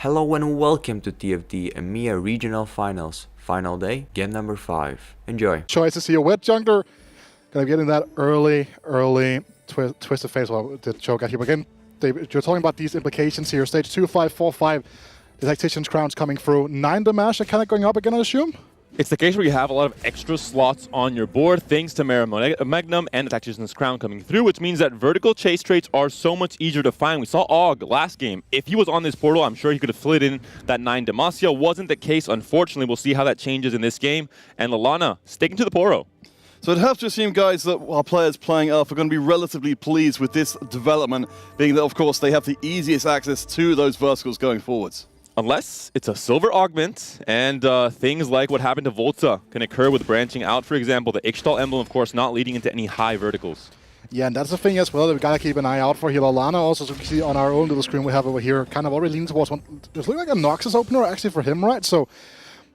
Hello and welcome to TFT EMEA Regional Finals. Final day, game number 5. Enjoy. Choices here. Wet jungler gonna get in that early twisted phase. Well, the choke out here. But again, you're talking about these implications here. Stage 2, 5, 4, 5. The Tactician's Crown's coming through. 9 damage and kind of going up again, I assume? It's the case where you have a lot of extra slots on your board thanks to Magnum and the Tactician's Crown coming through, which means that vertical chase traits are so much easier to find. We saw Og last game. If he was on this portal, I'm sure he could have slid in that 9 Demacia. Wasn't the case, unfortunately. We'll see how that changes in this game. And Lalana sticking to the Poro. So I'd have to assume, guys, that our players playing Earth are going to be relatively pleased with this development, being that, of course, they have the easiest access to those verticals going forwards. Unless it's a silver augment, and things like what happened to Volta can occur with branching out, for example. The Ixtal emblem, of course, not leading into any high verticals. Yeah, and that's the thing as well that we gotta keep an eye out for here. Lalana also, as we can see on our own little screen we have over here, kind of already leaning towards one. There's looking like a Noxus opener actually for him, right? So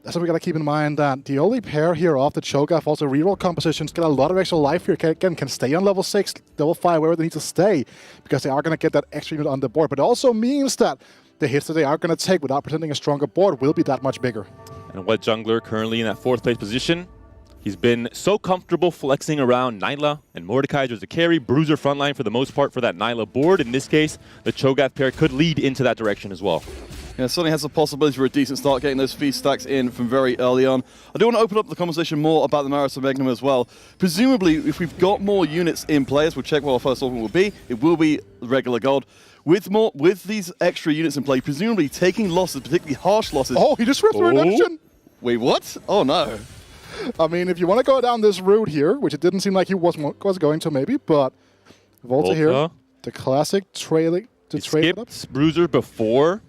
that's what we gotta keep in mind, that the only pair here off the Cho'Gath, also reroll compositions, get a lot of extra life here. Again, can stay on level 6, level 5, wherever they need to stay, because they are gonna get that extra unit on the board. But it also means that the hits that they are going to take without presenting a stronger board will be that much bigger. And Wet Jungler currently in that 4th place position. He's been so comfortable flexing around Nyla and Mordekaiser as a carry, Bruiser frontline for the most part for that Nyla board. In this case, the Cho'Gath pair could lead into that direction as well. Yeah, certainly has the possibility for a decent start getting those feast stacks in from very early on. I do want to open up the conversation more about the Maris and Magnum as well. Presumably, if we've got more units in play, we'll check what our first opening will be. It will be regular gold. With these extra units in play, presumably taking losses, particularly harsh losses. Oh, he just ripped the redemption! Wait, what? Oh no. I mean, if you want to go down this route here, which it didn't seem like he was going to maybe, but Volta here, the classic trailing to trade it up. Bruiser before.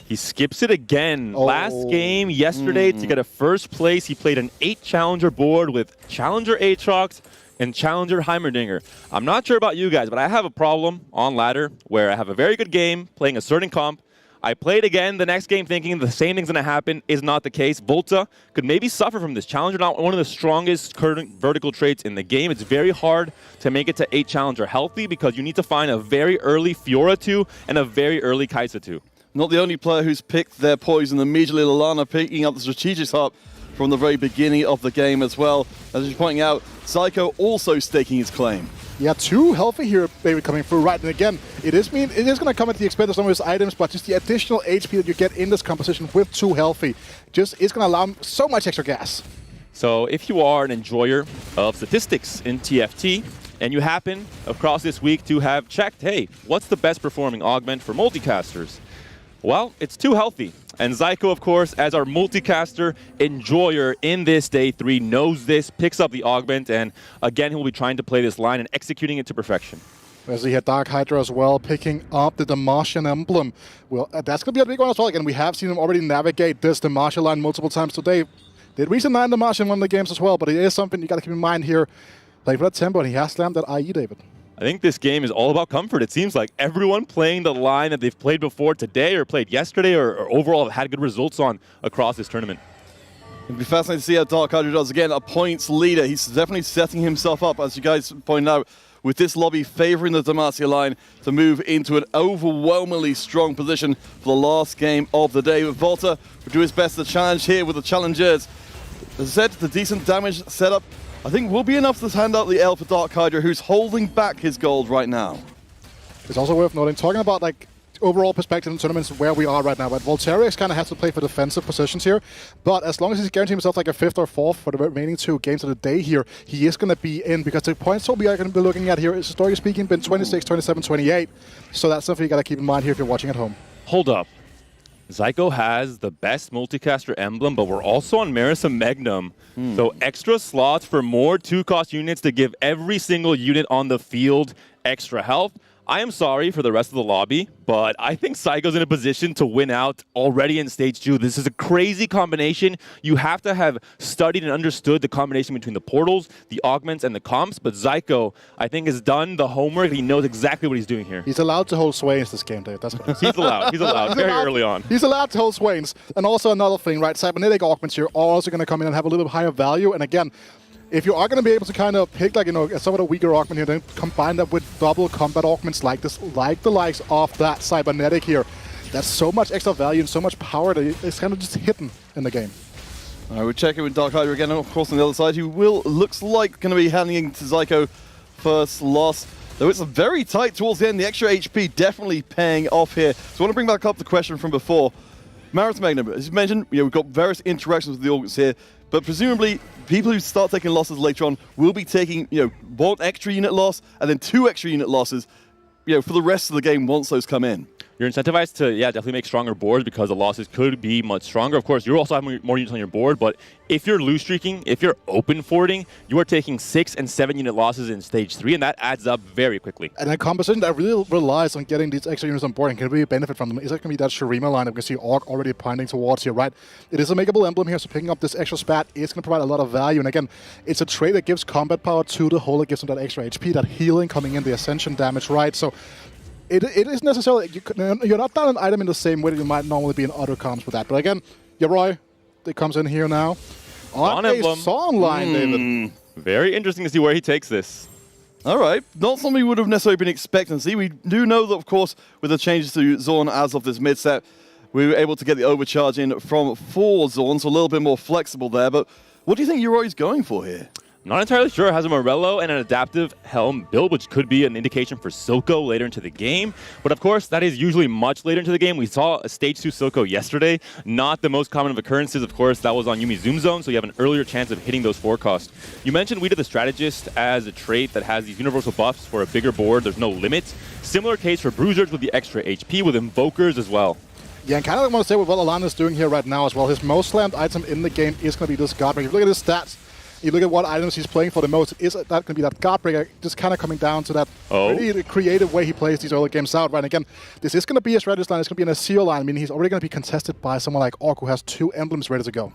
He skips it again. Last game, yesterday, to get a first place, he played an 8 challenger board with Challenger Aatrox and Challenger Heimerdinger. I'm not sure about you guys, but I have a problem on ladder where I have a very good game playing a certain comp. I played again the next game thinking the same thing's going to happen. Is not the case. Volta could maybe suffer from this. Challenger, not one of the strongest current vertical traits in the game. It's very hard to make it to 8 Challenger healthy because you need to find a very early Fiora 2 and a very early Kai'Sa 2. Not the only player who's picked their poison. Immediately, Lalana picking up the strategic hop from the very beginning of the game as well. As you're pointing out, Psycho also staking his claim. Yeah, 2 healthy here, baby, coming through, right? And again, it is going to come at the expense of some of his items, but just the additional HP that you get in this composition with 2 healthy just is going to allow him so much extra gas. So if you are an enjoyer of statistics in TFT, and you happen across this week to have checked, hey, what's the best performing augment for multicasters? Well, it's 2 healthy. And Zyko, of course, as our multicaster enjoyer in this day 3, knows this, picks up the augment, and again, he'll be trying to play this line and executing it to perfection. As he had Dark Hydra as well, picking up the Demacian emblem. Well, that's going to be a big one as well. Again, we have seen him already navigate this Demacia line multiple times today. Did reach a 9 Demacia in one of the games as well, but it is something you got to keep in mind here. Playing for that tempo, and he has slammed that IE, David. I think this game is all about comfort. It seems like everyone playing the line that they've played before today or played yesterday or overall have had good results on across this tournament. It'll be fascinating to see how Dark Hydra does. Again, a points leader. He's definitely setting himself up, as you guys pointed out, with this lobby favoring the Demacia line to move into an overwhelmingly strong position for the last game of the day. But Volta will do his best to challenge here with the challengers. As I said, the decent damage setup I think will be enough to hand out the L for Dark Hydra, who's holding back his gold right now. It's also worth noting, talking about like overall perspective in tournaments where we are right now, but Volterius kind of has to play for defensive positions here, but as long as he's guaranteeing himself like a 5th or 4th for the remaining 2 games of the day here, he is going to be in, because the points we are going to be looking at here is, historically speaking, been 26, 27, 28, so that's something you got to keep in mind here if you're watching at home. Hold up. Zyko has the best multicaster emblem, but we're also on Marisa Magnum. So extra slots for more 2-cost units to give every single unit on the field extra health. I am sorry for the rest of the lobby, but I think Psycho's in a position to win out already in Stage 2. This is a crazy combination. You have to have studied and understood the combination between the portals, the augments, and the comps, but Zyko, I think, has done the homework. He knows exactly what he's doing here. He's allowed to hold Swains this game, Dave. That's what He's allowed. He's allowed. Very early on. He's allowed to hold Swains. And also another thing, right? Cybernetic augments here are also going to come in and have a little bit higher value. And again, if you are going to be able to kind of pick, like, you know, some of the weaker augment here, then combine that with double combat augments like this, like the likes of that Cybernetic here, That's so much extra value and so much power that it's kind of just hidden in the game. All right, we're checking with Dark Hydra again, of course, on the other side, who looks like going to be handing to Zyko first loss. Though it's very tight towards the end. The extra HP definitely paying off here. So I want to bring back up the question from before. Marathon Magnum, as you mentioned, we've got various interactions with the audience here, but presumably people who start taking losses later on will be taking, 1 extra unit loss and then 2 extra unit losses, for the rest of the game once those come in. You're incentivized to, definitely make stronger boards because the losses could be much stronger. Of course, you also have more units on your board, but if you're lose streaking, if you're open forwarding, you are taking 6 and 7 unit losses in stage 3, and that adds up very quickly. And a composition that really relies on getting these extra units on board and can really benefit from them is that going to be that Shurima line that we can see Orc already pointing towards here, right? It is a makeable emblem here, so picking up this extra spat is going to provide a lot of value. And again, it's a trait that gives combat power to the whole, it gives them that extra HP, that healing coming in, the ascension damage, right? So it is necessarily, you're not down an item in the same way that you might normally be in other comps with that. But again, Yaroy, it comes in here now. On a song line, David. Very interesting to see where he takes this. All right, not something we would have necessarily been expecting to see. We do know that, of course, with the changes to Zorn as of this mid-set, we were able to get the overcharge in from 4 Zorn, so a little bit more flexible there. But what do you think Yaroy's going for here? Not entirely sure. It has a Morello and an adaptive Helm build, which could be an indication for Silco later into the game. But of course, that is usually much later into the game. We saw a Stage 2 Silco yesterday. Not the most common of occurrences. Of course, that was on Yuumi Zoom Zone, so you have an earlier chance of hitting those forecasts. You mentioned Weed of the Strategist as a trait that has these universal buffs for a bigger board. There's no limit. Similar case for Bruisers with the extra HP, with Invokers as well. Yeah, and kind of want to say what Alana is doing here right now as well. His most slammed item in the game is going to be this Godbreaker. If you look at his stats, you look at what items he's playing for the most, is that going to be that Godbreaker, just kind of coming down to that really creative way he plays these early games out, right? And again, this is going to be a strategist line, it's going to be an SEO line, I mean, he's already going to be contested by someone like Orc, who has 2 emblems ready to go.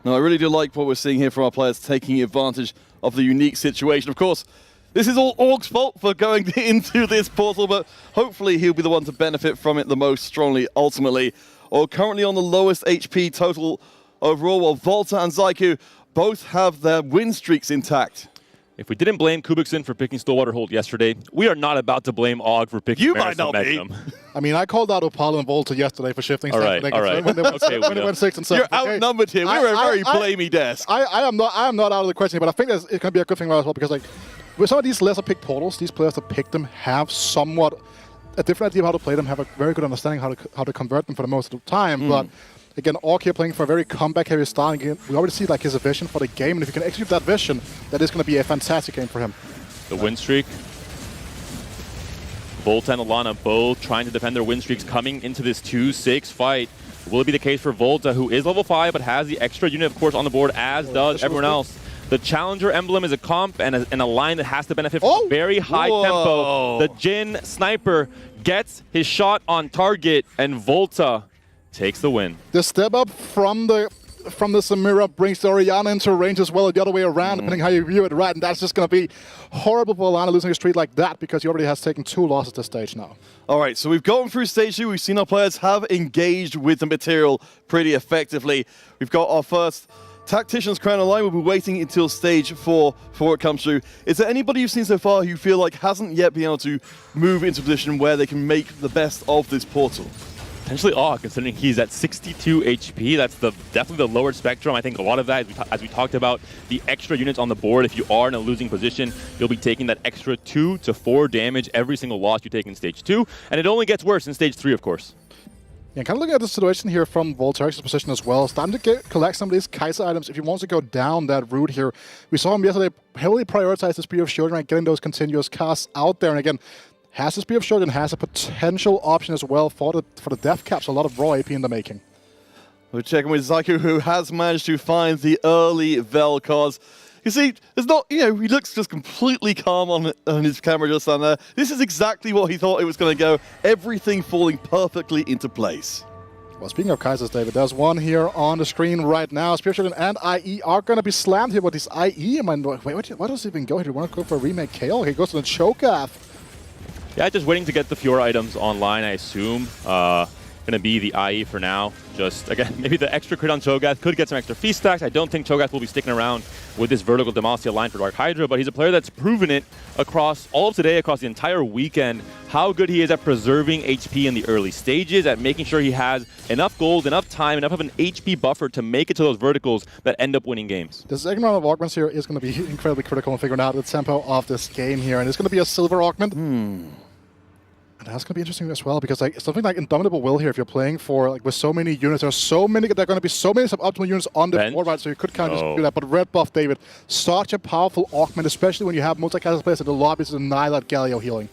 No, I really do like what we're seeing here from our players, taking advantage of the unique situation. Of course, this is all Orc's fault for going into this portal, but hopefully he'll be the one to benefit from it the most strongly, ultimately. Or currently on the lowest HP total overall, while Volta and Zyku both have their win streaks intact. If we didn't blame Kubikson for picking Stillwater Hold yesterday, we are not about to blame Og for picking Marathon Magnum. I mean, I called out Opal and Volta yesterday for shifting all right. when they went 6 and 7. You're outnumbered here. We were a very blamey desk. I am not out of the question, but I think it can be a good thing as well, because like with some of these lesser picked portals, these players that pick them have somewhat a different idea of how to play them, have a very good understanding how to convert them for the most of the time. But again, Orc here playing for a very comeback-heavy style. Again, we already see like his vision for the game, and if you can execute that vision, that is going to be a fantastic game for him. The win streak. Volta and Alana both trying to defend their win streaks coming into this 2-6 fight. Will it be the case for Volta, who is level 5 but has the extra unit, of course, on the board, as does everyone else? The Challenger emblem is a comp and a line that has to benefit from very high tempo. The Jin Sniper gets his shot on target, and Volta takes the win. The step up from the Samira brings the Orianna into range as well, the other way around, depending how you view it, right? And that's just going to be horrible for Alana losing a streak like that, because he already has taken 2 losses this stage now. All right, so we've gotten through stage 2. We've seen our players have engaged with the material pretty effectively. We've got our first Tactician's Crown online. We'll be waiting until stage 4 before it comes through. Is there anybody you've seen so far who you feel like hasn't yet been able to move into a position where they can make the best of this portal? Potentially odd, considering he's at 62 HP. That's definitely the lower spectrum. I think a lot of that, as we talked about, the extra units on the board. If you are in a losing position, you'll be taking that extra 2 to 4 damage every single loss you take in stage 2. And it only gets worse in stage 3, of course. Yeah, kind of looking at the situation here from Voltairex's position as well. It's time to collect some of these Kaiser items if he wants to go down that route here. We saw him yesterday heavily prioritize the Spear of Shogun and getting those continuous casts out there. And again, has the Spear of Shogun, has a potential option as well for the death caps. A lot of raw AP in the making. We're checking with Zyku, who has managed to find the early Vel'Koz. You see, it's not, he looks just completely calm on his camera just on there. This is exactly what he thought it was going to go. Everything falling perfectly into place. Well, speaking of Kaisers, David, there's one here on the screen right now. Spear Shogun and IE are going to be slammed here, but this IE, wait, why does he even go here? Do you want to go for a remake KO? Okay, he goes to the Cho'Gath. Yeah, just waiting to get the Fiora items online, I assume. going to be the IE for now. Just, again, maybe the extra crit on Cho'Gath could get some extra feast stacks. I don't think Cho'Gath will be sticking around with this vertical Demacia line for Dark Hydra, but he's a player that's proven it across all of today, across the entire weekend, how good he is at preserving HP in the early stages, at making sure he has enough gold, enough time, enough of an HP buffer to make it to those verticals that end up winning games. The second round of augments here is going to be incredibly critical in figuring out the tempo of this game here, and it's going to be a silver augment. And that's going to be interesting as well, because like something like Indomitable Will here, if you're playing for like with so many units, there are going to be so many suboptimal units on the board, right? So you could kind of just do that. But Red Buff, David, such a powerful augment, especially when you have multi-cast players in the lobby to deny that Galio healing.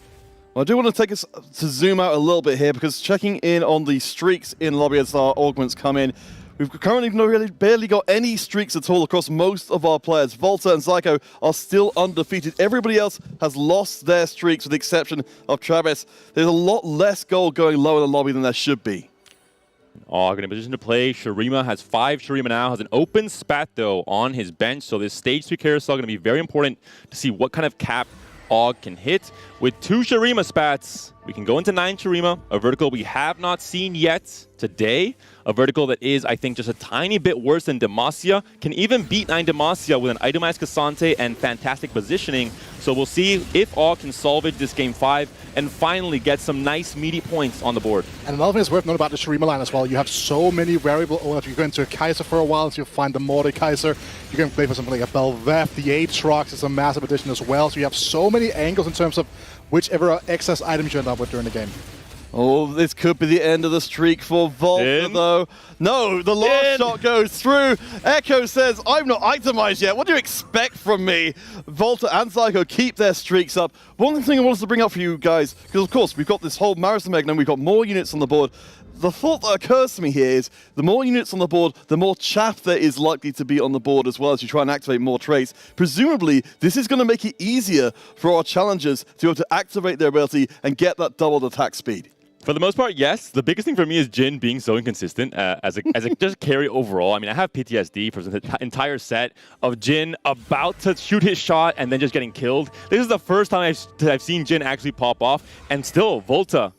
Well, I do want to take us to zoom out a little bit here, because checking in on the streaks in lobby as our augments come in, we've currently really barely got any streaks at all across most of our players. Volta and Zyko are still undefeated. Everybody else has lost their streaks with the exception of Travis. There's a lot less gold going low in the lobby than there should be. Going in position to play. Shurima has 5. Shurima now has an open spat, though, on his bench. So this stage 3 carousel going to be very important to see what kind of cap Og can hit. With 2 Shurima spats, we can go into 9 Shurima, a vertical we have not seen yet today. A vertical that is, I think, just a tiny bit worse than Demacia. Can even beat 9 Demacia with an itemized Cassante and fantastic positioning. So we'll see if Og can salvage this game 5 and finally get some nice meaty points on the board. And another thing that's worth noting about the Shurima line as well, you have so many variable owners. You go into a Kaiser for a while, so you find the Mordekaiser. You can play for something like a Belveth. The Aatrox is a massive addition as well. So you have so many angles in terms of whichever excess items you end up with during the game. Oh, this could be the end of the streak for Volta, though. No, the last shot goes through. Echo says, I'm not itemized yet. What do you expect from me? Volta and Zyko keep their streaks up. One thing I wanted to bring up for you guys, because of course, we've got this whole Marathon Magna, and we've got more units on the board. The thought that occurs to me here is the more units on the board, the more chaff there is likely to be on the board as well as you try and activate more traits. Presumably, this is going to make it easier for our challengers to be able to activate their ability and get that doubled attack speed. For the most part, yes. The biggest thing for me is Jhin being so inconsistent as a just carry overall. I mean, I have PTSD for the entire set of Jhin about to shoot his shot and then just getting killed. This is the first time I've seen Jhin actually pop off, and still, Volta.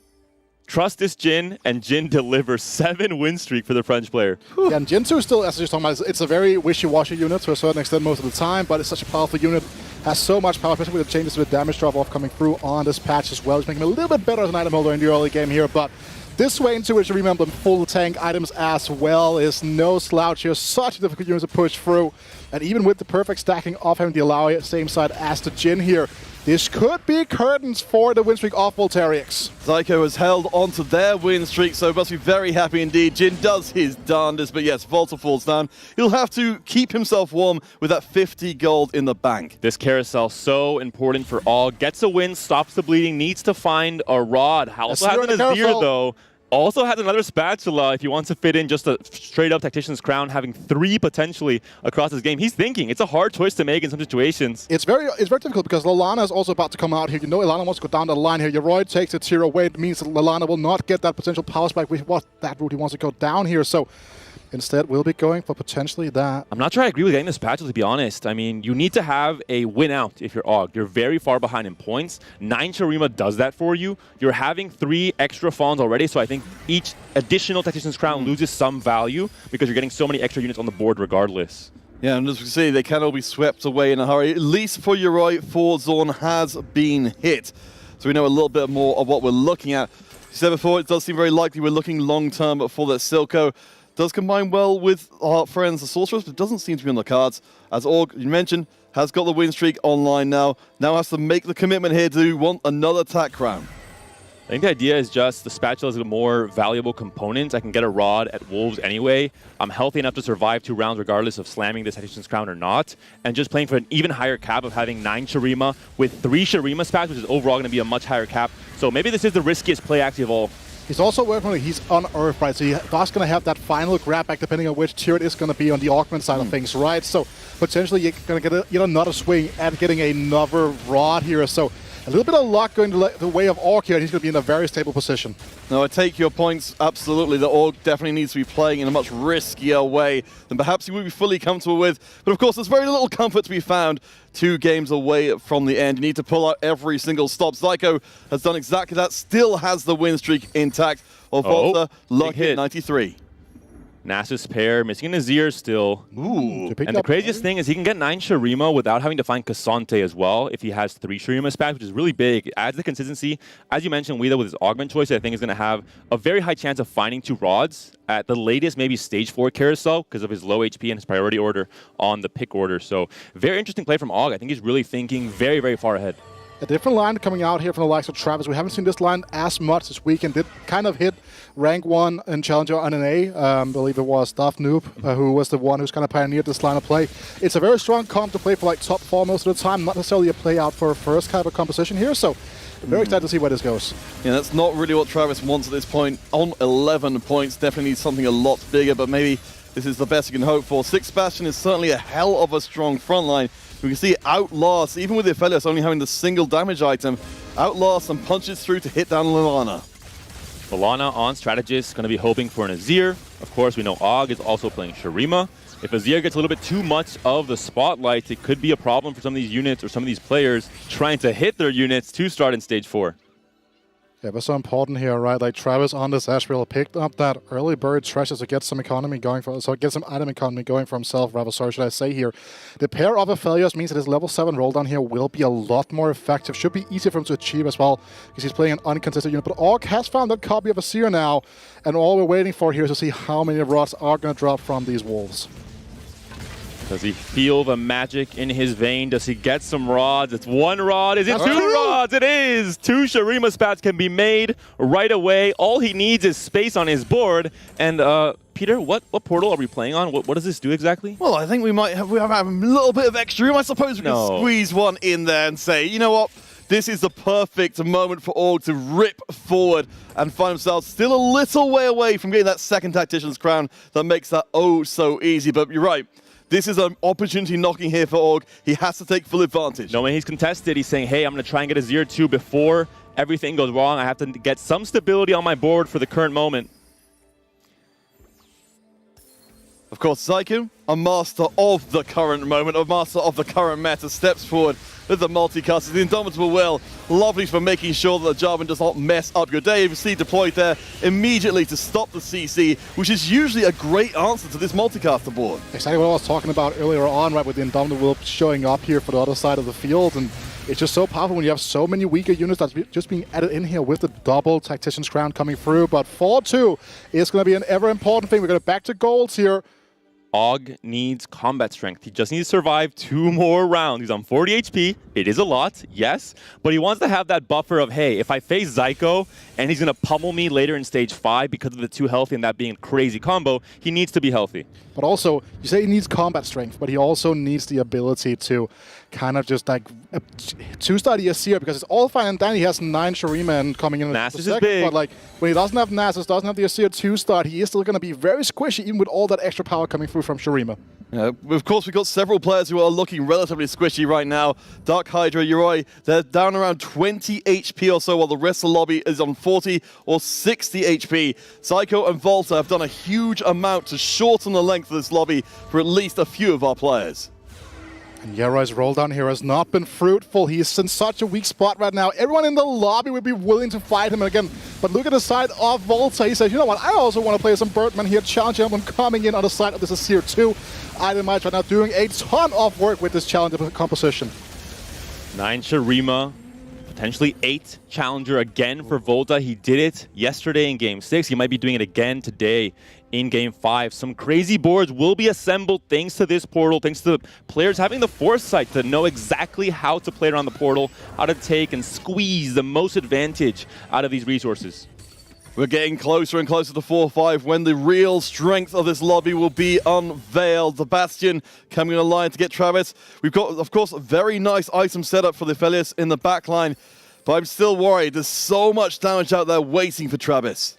Trust this Jhin, and Jhin delivers 7 win streak for the French player. Yeah, and Jhin 2 still, as I was talking about, it's a very wishy-washy unit to a certain extent most of the time, but it's such a powerful unit. Has so much power, especially with the changes to the damage drop-off coming through on this patch as well. It's making him a little bit better as an item holder in the early game here, but this way into it, you remember full tank items as well is no slouch here. Such a difficult unit to push through. And even with the perfect stacking of having the Alawi same side as the Jhin here, this could be curtains for the win streak of Volteriix. Zyko has held onto their win streak, so must be very happy indeed. Jhin does his darndest, but yes, Volta falls down. He'll have to keep himself warm with that 50 gold in the bank. This carousel so important for Og. Gets a win, stops the bleeding, needs to find a rod. Also has an Azir though. Also has another spatula if he wants to fit in just a straight-up Tactician's Crown, having 3 potentially across his game. He's thinking. It's a hard choice to make in some situations. It's very difficult because Lalana is also about to come out here. You know Ilana wants to go down the line here. Yoroi takes a tier away. It means that Lalana will not get that potential power spike with what that route he wants to go down here. So instead, we'll be going for potentially that. I'm not sure I agree with getting the spatula, to be honest. I mean, you need to have a win out if you're Og. You're very far behind in points. 9 Shurima does that for you. You're having 3 extra fawns already, so I think each additional Tactician's Crown loses some value because you're getting so many extra units on the board regardless. Yeah, and as we see, they can all be swept away in a hurry. At least for Yoroi, Zorn has been hit. So we know a little bit more of what we're looking at. As you said before, it does seem very likely we're looking long-term for that Silco. Does combine well with our friends the Sorcerers, but doesn't seem to be on the cards. As Og, you mentioned, has got the win streak online now. Now has to make the commitment here to want another attack crown. I think the idea is just the spatula is a more valuable component. I can get a rod at Wolves anyway. I'm healthy enough to survive 2 rounds regardless of slamming this Tactician's Crown or not. And just playing for an even higher cap of having 9 Shurima with 3 Shurima spats, which is overall going to be a much higher cap. So maybe this is the riskiest play actually of all. He's also working on it. He's on Earth, right? So he's going to have that final grab back depending on which tier it is going to be on the augment side of things, right? So potentially you're going to get another swing at getting another rod here. So A little bit of luck going the way of Orc here, and he's going to be in a very stable position. No, I take your points absolutely. The Orc definitely needs to be playing in a much riskier way than perhaps he would be fully comfortable with. But of course, there's very little comfort to be found 2 games away from the end. You need to pull out every single stop. Zyko has done exactly that, still has the win streak intact. Volta, lucky at 93. Nasus pair, missing an Azir still. Ooh. And the craziest thing is he can get 9 Shurima without having to find Cassante as well if he has 3 Shurima specs, which is really big. It adds the consistency. As you mentioned, Weeda with his augment choice, I think is going to have a very high chance of finding 2 rods. At the latest, maybe stage 4 carousel because of his low HP and his priority order on the pick order. So very interesting play from Og. I think he's really thinking very, very far ahead. A different line coming out here from the likes of Travis. We haven't seen this line as much this weekend. Did kind of hit rank 1 in Challenger on an A. I believe it was Daft Noob, who was the one who's kind of pioneered this line of play. It's a very strong comp to play for like top 4 most of the time, not necessarily a play out for a first kind of a composition here. So very excited to see where this goes. Yeah, that's not really what Travis wants at this point. On 11 points, definitely needs something a lot bigger, but maybe this is the best you can hope for. 6 Bastion is certainly a hell of a strong front line. We can see Outlast, even with the Aphelios only having the single damage item, Outlast and punches through to hit down Lilana. Lilana on Strategist, going to be hoping for an Azir. Of course, we know Og is also playing Shurima. If Azir gets a little bit too much of the spotlight, it could be a problem for some of these units or some of these players trying to hit their units to start in stage 4. Yeah, but so important here, right? Like Travis on this Asheville picked up that early bird treasure to get some economy going for, so get some item economy going for himself, rather, sorry, should I say here. The pair of Aphelios means that his level 7 roll down here will be a lot more effective. Should be easier for him to achieve as well, because he's playing an inconsistent unit. But Orc has found that copy of Azir now, and all we're waiting for here is to see how many rods are going to drop from these wolves. Does he feel the magic in his vein? Does he get some rods? It's 1 rod. Is it 2 rods? It is. 2 Shurima spats can be made right away. All he needs is space on his board. And Peter, what portal are we playing on? What does this do exactly? Well, I think we have a little bit of extra room. I suppose we can squeeze one in there and say, you know what? This is the perfect moment for Org to rip forward and find themselves still a little way away from getting that second Tactician's Crown that makes that oh so easy. But you're right. This is an opportunity knocking here for Org. He has to take full advantage. No, when he's contested, he's saying, hey, I'm going to try and get a 0-2 before everything goes wrong. I have to get some stability on my board for the current moment. Of course, Zyko, a master of the current moment, a master of the current meta, steps forward with the multicast. The Indomitable Will, lovely for making sure that the Jarvan does not mess up your day. You see deployed there immediately to stop the CC, which is usually a great answer to this multicaster board. Exactly what I was talking about earlier on, right, with the Indomitable Will showing up here for the other side of the field. And it's just so powerful when you have so many weaker units that's just being added in here with the double Tactician's Crown coming through. But 4-2 is going to be an ever important thing. We're going to back to golds here. Og needs combat strength. He just needs to survive 2 more rounds. He's on 40 HP. It is a lot, yes. But he wants to have that buffer of, hey, if I face Zyko and he's going to pummel me later in stage 5 because of the 2 healthy and that being a crazy combo, he needs to be healthy. But also, you say he needs combat strength, but he also needs the ability to kind of just like 2-star ESC because it's all fine and dandy. He has 9 Shurima and coming in Nasus second, is big. but like when he doesn't have Nasus, doesn't have the ESC 2-star, he is still going to be very squishy even with all that extra power coming through from Shurima. Of course, we've got several players who are looking relatively squishy right now. Dark Hydra, Yoroi, they're down around 20 HP or so, while the rest of the lobby is on 40 or 60 HP. Zyko and Volta have done a huge amount to shorten the length of this lobby for at least a few of our players. And Yeroy's roll down here has not been fruitful. He's in such a weak spot right now. Everyone in the lobby would be willing to fight him again. But look at the side of Volta. He says, you know what, I also want to play some Birdman here. Challenge him. I'm coming in on the side of this Azir 2. Itemized right now, doing a ton of work with this challenger composition. 9 Shurima, potentially 8 Challenger again for Volta. He did it yesterday in Game 6. He might be doing it again today in Game 5. Some crazy boards will be assembled thanks to this portal, thanks to the players having the foresight to know exactly how to play around the portal, how to take and squeeze the most advantage out of these resources. We're getting closer and closer to 4-5 when the real strength of this lobby will be unveiled. The Bastion coming in a line to get Travis. We've got, of course, a very nice item setup for the Aphelios in the back line, but I'm still worried. There's so much damage out there waiting for Travis.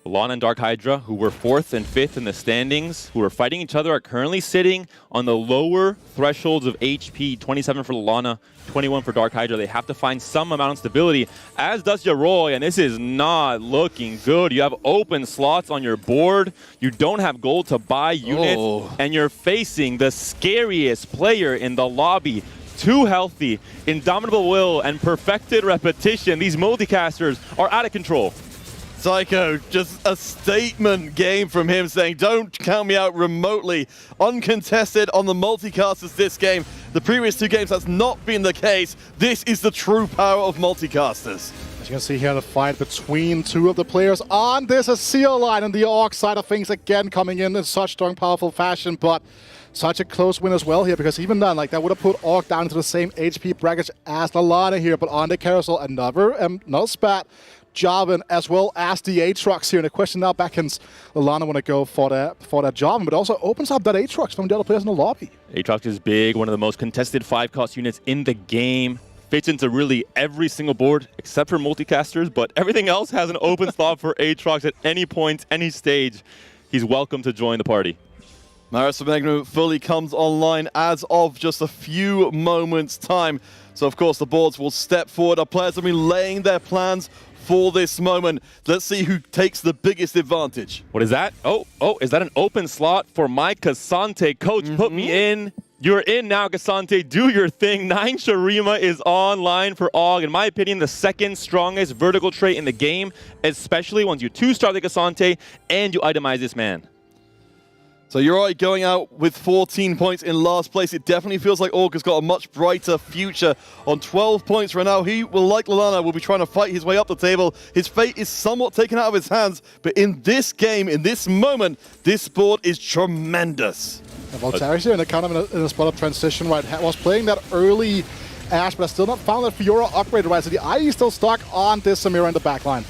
Lana and Dark Hydra, who were 4th and 5th in the standings, who are fighting each other, are currently sitting on the lower thresholds of HP. 27 for Lana, 21 for Dark Hydra. They have to find some amount of stability, as does Yaroy, and this is not looking good. You have open slots on your board. You don't have gold to buy units, and you're facing the scariest player in the lobby. Too healthy, indomitable will, and perfected repetition. These multicasters are out of control. Psycho, just a statement game from him saying, don't count me out remotely. Uncontested on the multicasters this game. The previous 2 games, that's not been the case. This is the true power of multicasters. As you can see here, the fight between 2 of the players on this Azir line, and the Orc side of things again coming in such strong, powerful fashion, but such a close win as well here, because even then, like, that would have put Orc down into the same HP bracket as Lalana here, but on the carousel, another spat. Jarvan as well as the Aatrox here. And the question now beckons Lalana want to go for that Jarvan, but also opens up that Aatrox from the other players in the lobby. Aatrox is big, one of the most contested 5-cost units in the game. Fits into really every single board except for multicasters, but everything else has an open slot for Aatrox at any point, any stage. He's welcome to join the party. Maris Magnum fully comes online as of just a few moments' time. So, of course, the boards will step forward. Our players have been laying their plans for this moment. Let's see who takes the biggest advantage. What is that? Oh, is that an open slot for my Cassante? Coach, put me in. You're in now, Cassante. Do your thing. 9 Shurima is online for Og. In my opinion, the 2nd strongest vertical trait in the game, especially once you 2-star the Cassante and you itemize this man. So Yaroy going out with 14 points in last place. It definitely feels like Orc has got a much brighter future. On 12 points right now, he will, like Lalana, will be trying to fight his way up the table. His fate is somewhat taken out of his hands, but in this game, in this moment, this board is tremendous. Voltaire here in a kind of in a spot of transition, right? Was playing that early Ashe, but has still not found that Fiora upgrade, right? So the IE is still stuck on this Samira in the backline.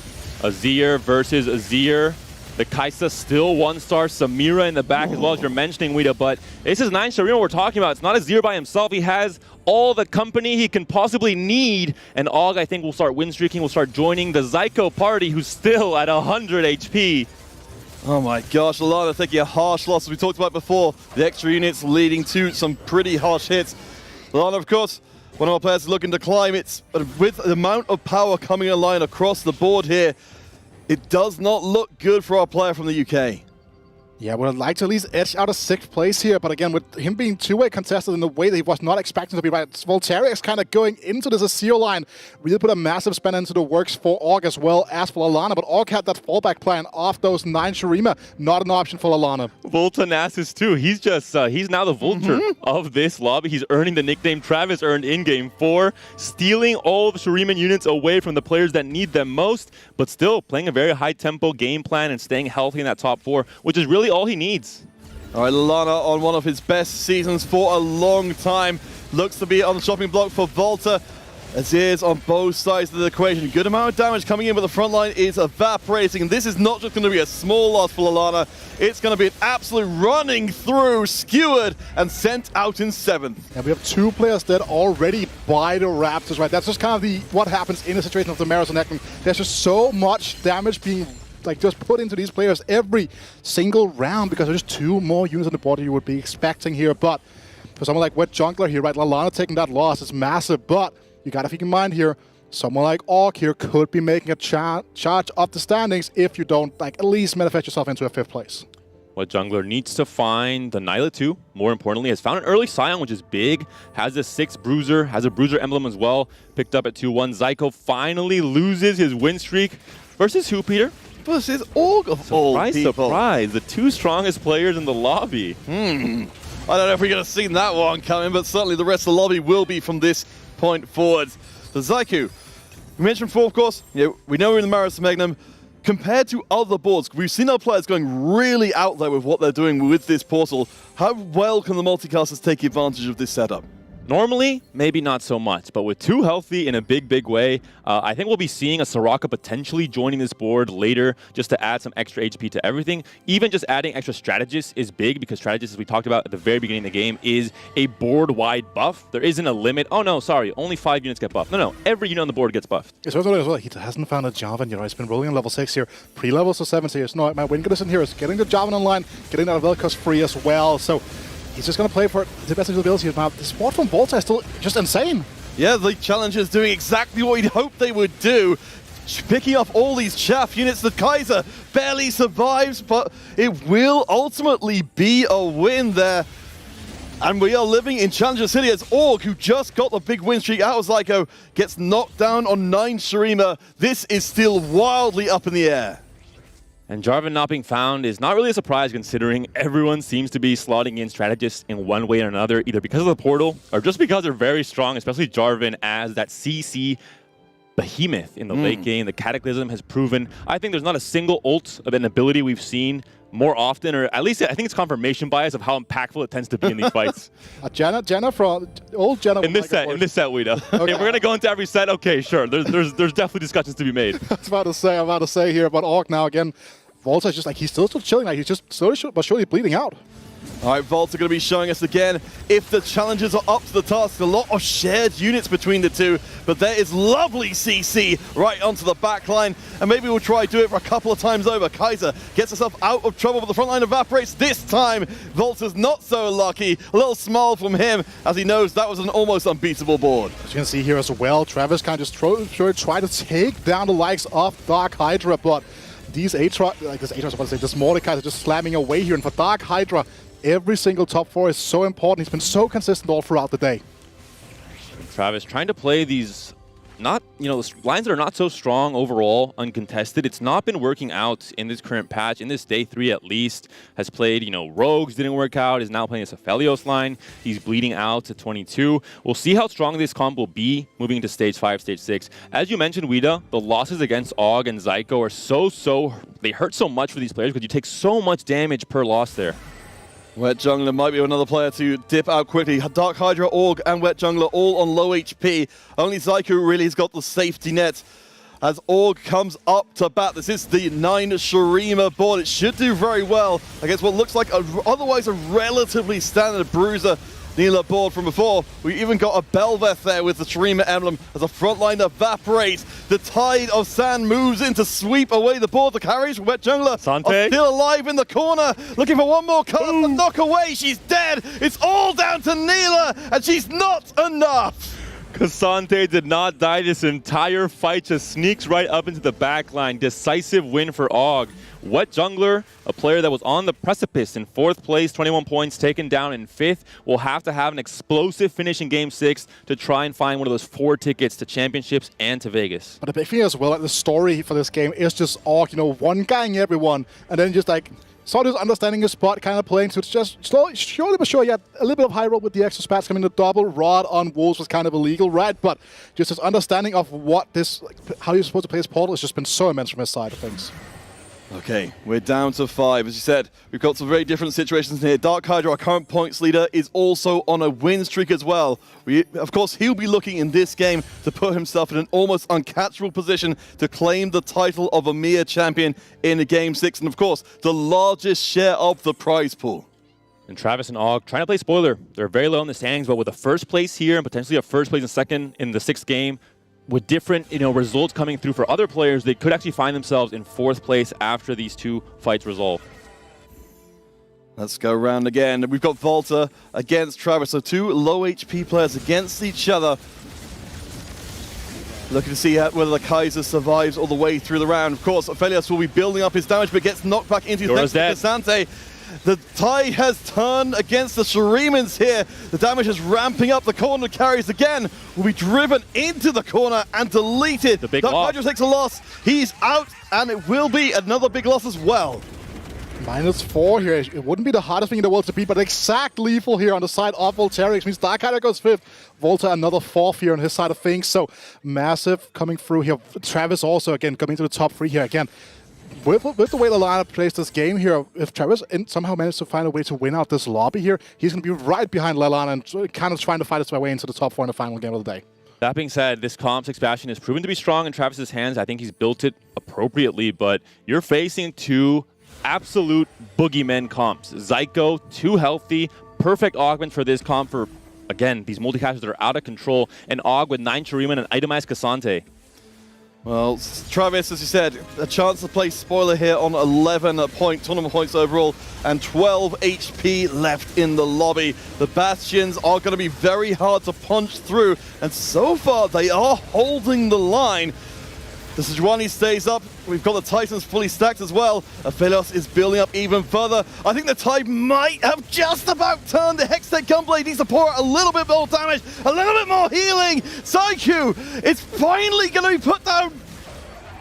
Azir versus Azir. The Kaisa still 1-star, Samira in the back as well, as you're mentioning, Wida, but this is 9 Shurima we're talking about. It's not Azir by himself. He has all the company he can possibly need, and Og, I think, will start win streaking, will start joining the Zyko party, who's still at 100 HP. Oh my gosh, Lalana taking a harsh loss, as we talked about before. The extra units leading to some pretty harsh hits. Lalana, of course, one of our players is looking to climb. It's with the amount of power coming online across the board here, it does not look good for our player from the UK. Yeah, would like to at least edge out of 6th place here, but again, with him being 2-way contested in the way that he was not expecting to be, right? Voltaire is kind of going into this Azir line, really put a massive spin into the works for Orc as well as for Lalana, but Orc had that fallback plan off those 9 Shurima, not an option for Lalana. Voltanasis too, he's just, he's now the Vulture of this lobby. He's earning the nickname Travis earned in Game 4, stealing all of the Shuriman units away from the players that need them most, but still playing a very high-tempo game plan and staying healthy in that top 4, which is really all he needs. All right, Lalana on one of his best seasons for a long time. Looks to be on the chopping block for Volta. Azir's on both sides of the equation. Good amount of damage coming in, but the front line is evaporating. And this is not just going to be a small loss for Lalana. It's going to be an absolute running through, skewered, and sent out in 7th. And we have 2 players dead already by the Raptors, right? That's just kind of what happens in a situation of the Maris and Ekman. There's just so much damage being just put into these players every single round, because there's just 2 more units on the board you would be expecting here. But for someone like Wet Jungler here, right, Lalana taking that loss is massive, but you gotta keep in mind here, someone like Orc here could be making a charge up the standings if you don't at least manifest yourself into a 5th place. What Jungler needs to find the Nyla 2, more importantly, has found an early Scion, which is big, has a 6 Bruiser, has a Bruiser emblem as well, picked up at 2-1. Zyko finally loses his win streak versus who, Peter? Versus Orc of all people. Surprise, the 2 strongest players in the lobby. I don't know if we're going to see that one coming, but certainly the rest of the lobby will be from this point forward. The Zyko, we mentioned before, of course, we know we're in the Maris Magnum. Compared to other boards, we've seen our players going really out there with what they're doing with this portal. How well can the multicasters take advantage of this setup? Normally, maybe not so much, but with two healthy in a big way, I think we'll be seeing a Soraka potentially joining this board later just to add some extra HP to everything. Even just adding extra Strategist is big because Strategist, as we talked about at the very beginning of the game, is a board-wide buff. There isn't a limit. Oh no, sorry, only 5 units get buffed. No, every unit on the board gets buffed. It's also as well, he hasn't found a Jarvan, you know, he's been rolling on level 6 here, pre-levels to 7 here. No, my win condition here is getting the Jarvan online, getting that Vel'Koz free as well, so he's just going to play for the best of his abilities. Now, the support from Volta is still just insane. Yeah, the challengers doing exactly what you'd hoped they would do. Picking up all these chaff units. The Kaiser barely survives, but it will ultimately be a win there. And we are living in Challenger City as Org, who just got the big win streak out of Zyko, gets knocked down on 9 Shurima. This is still wildly up in the air. And Jarvan not being found is not really a surprise considering everyone seems to be slotting in strategists in one way or another, either because of the portal or just because they're very strong, especially Jarvan as that CC behemoth in the late game. The Cataclysm has proven, I think there's not a single ult of an ability we've seen more often, or at least I think it's confirmation bias of how impactful it tends to be in these fights. Jenna from old Jenna. In this set, Weeda. Okay. If we're gonna go into every set, okay, sure. There's definitely discussions to be made. I was about to say here about Orc now again. Volta's just like he's still chilling, like he's just slowly but surely bleeding out. All right, Volta going to be showing us again if the challengers are up to the task. A lot of shared units between the two, but there is lovely CC right onto the back line, and maybe we'll try to do it for a couple of times over. Kaiser gets herself out of trouble, but the front line evaporates. This time, Volta's not so lucky. A little smile from him as he knows that was an almost unbeatable board. As you can see here as well, Travis kind of just try to take down the likes of Dark Hydra, but these this Mordecai are just slamming away here, and for Dark Hydra, every single top 4 is so important. He's been so consistent all throughout the day. Travis trying to play these lines that are not so strong overall, uncontested. It's not been working out in this current patch, in this day 3 at least. Has played, Rogues didn't work out, is now playing a Aphelios line. He's bleeding out to 22. We'll see how strong this comp will be moving into stage 5, stage 6. As you mentioned, Weeda, the losses against Og and Zyko are they hurt so much for these players because you take so much damage per loss there. Wet Jungler might be another player to dip out quickly. Dark Hydra, Org, and Wet Jungler all on low HP. Only Zyko really has got the safety net as Org comes up to bat. This is the 9 Shurima board. It should do very well against what looks like otherwise a relatively standard Bruiser Neela board from before. We even got a Belveth there with the Shurima emblem as the front line evaporates. The tide of sand moves in to sweep away the board. The carries from Wet Jungler are still alive in the corner, looking for one more card, but knock away. She's dead. It's all down to Neela, and she's not enough. Cassante did not die this entire fight, just sneaks right up into the back line. Decisive win for Og. Wet Jungler, a player that was on the precipice in 4th place, 21 points, taken down in 5th, will have to have an explosive finish in Game 6 to try and find one of those 4 tickets to championships and to Vegas. But the big thing as well, like the story for this game is just Og, one-guying everyone, and then just like sort of understanding his spot, kind of playing. So it's just surely but sure, he had a little bit of high roll with the extra spats. The double rod on Wolves was kind of illegal, right? But just his understanding of what how you're supposed to play his portal has just been so immense from his side of things. Okay, we're down to 5. As you said, we've got some very different situations here. Dark Hydra, our current points leader, is also on a win streak as well. Of course, he'll be looking in this game to put himself in an almost uncatchable position to claim the title of EMEA champion in the Game 6. And of course, the largest share of the prize pool. And Travis and Og trying to play spoiler. They're very low in the standings, but with a 1st place here and potentially a 1st place and 2nd in the 6th game, with different results coming through for other players, they could actually find themselves in 4th place after these 2 fights resolve. Let's go around again. We've got Volta against Travis, so 2 low HP players against each other. Looking to see whether the Kaiser survives all the way through the round. Of course, Aphelios will be building up his damage, but gets knocked back into his next Cassante. The tide has turned against the Shurimans here. The damage is ramping up. The corner carries again will be driven into the corner and deleted. The big Dark loss. Hydra takes a loss. He's out, and it will be another big loss as well. -4 here. It wouldn't be the hardest thing in the world to beat, but exact lethal here on the side of Volterix means Dark Hydra goes 5th. Volta another 4th here on his side of things. So massive coming through here. Travis also again coming to the top 3 here again. with the way the lineup plays this game here, if Travis somehow manages to find a way to win out this lobby here, he's going to be right behind Lalana and kind of trying to fight his way into the top 4 in the final game of the day. That being said, this Comp 6 Bastion has proven to be strong in Travis's hands. I think he's built it appropriately, but you're facing two absolute boogeymen comps. Zyko, too healthy, perfect augment for this comp for, again, these multicasters that are out of control, and Og with 9 Shuriman and itemized Cassante. Well, Travis, as you said, a chance to play spoiler here on 11 tournament points overall, and 12 HP left in the lobby. The Bastions are going to be very hard to punch through, and so far they are holding the line. The Sejuani stays up. We've got the Titans fully stacked as well. Aphelios is building up even further. I think the tide might have just about turned. The Hextech Gunblade needs to pour out a little bit more damage, a little bit more healing. Saiku is finally going to be put down.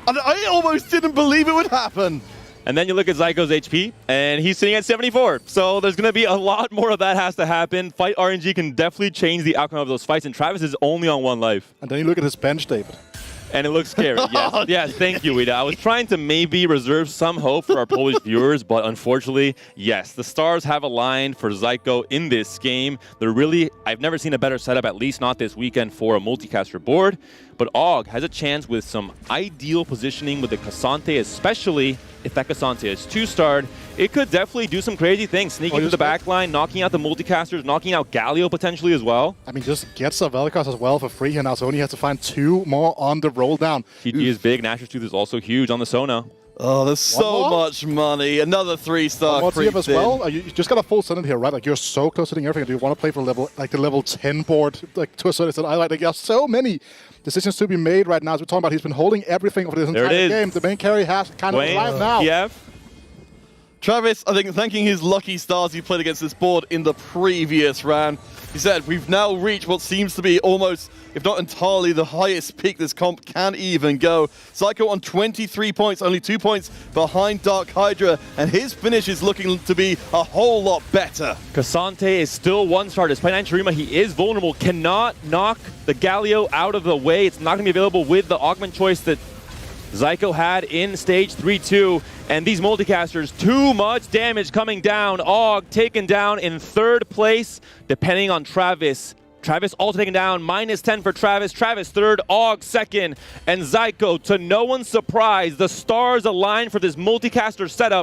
And I almost didn't believe it would happen. And then you look at Zyko's HP, and he's sitting at 74. So there's going to be a lot more of that has to happen. Fight RNG can definitely change the outcome of those fights, and Travis is only on 1 life. And then you look at his bench, David. And it looks scary, yes. Yes, thank you, Ida. I was trying to maybe reserve some hope for our Polish viewers, but unfortunately, yes, the stars have aligned for Zyko in this game. I've never seen a better setup, at least not this weekend, for a multicaster board. But Og has a chance with some ideal positioning with the Cassante, especially if that Cassante is 2-starred. It could definitely do some crazy things, sneaking to the back line, knocking out the multicasters, knocking out Galio potentially as well. I mean, just gets a Velikos as well for free here now, so only has to find 2 more on the roll down. TG is big, Nashor's Tooth is also huge on the Sona. Oh, there's so much money. Another 3-star creep as well. You just got a full Senate here, right? Like, you're so close to hitting everything. Do you want to play for the level 10 board, like, to a certain extent? Like, there are so many decisions to be made right now. As we're talking about, he's been holding everything for this entire game. The main carry has kind of arrived now. Yeah. Travis, I think, thanking his lucky stars he played against this board in the previous round. He said, we've now reached what seems to be almost, if not entirely, the highest peak this comp can even go. Zyko on 23 points, only 2 points behind Dark Hydra, and his finish is looking to be a whole lot better. Cassante is still 1-star. Despite 9 Shurima, he is vulnerable. Cannot knock the Galio out of the way. It's not going to be available with the augment choice that Zyko had in stage 3-2, and these multicasters, too much damage coming down. Og taken down in 3rd place, depending on Travis. Travis also taken down, -10 for Travis. Travis 3rd, Og 2nd, and Zyko, to no one's surprise, the stars align for this multicaster setup.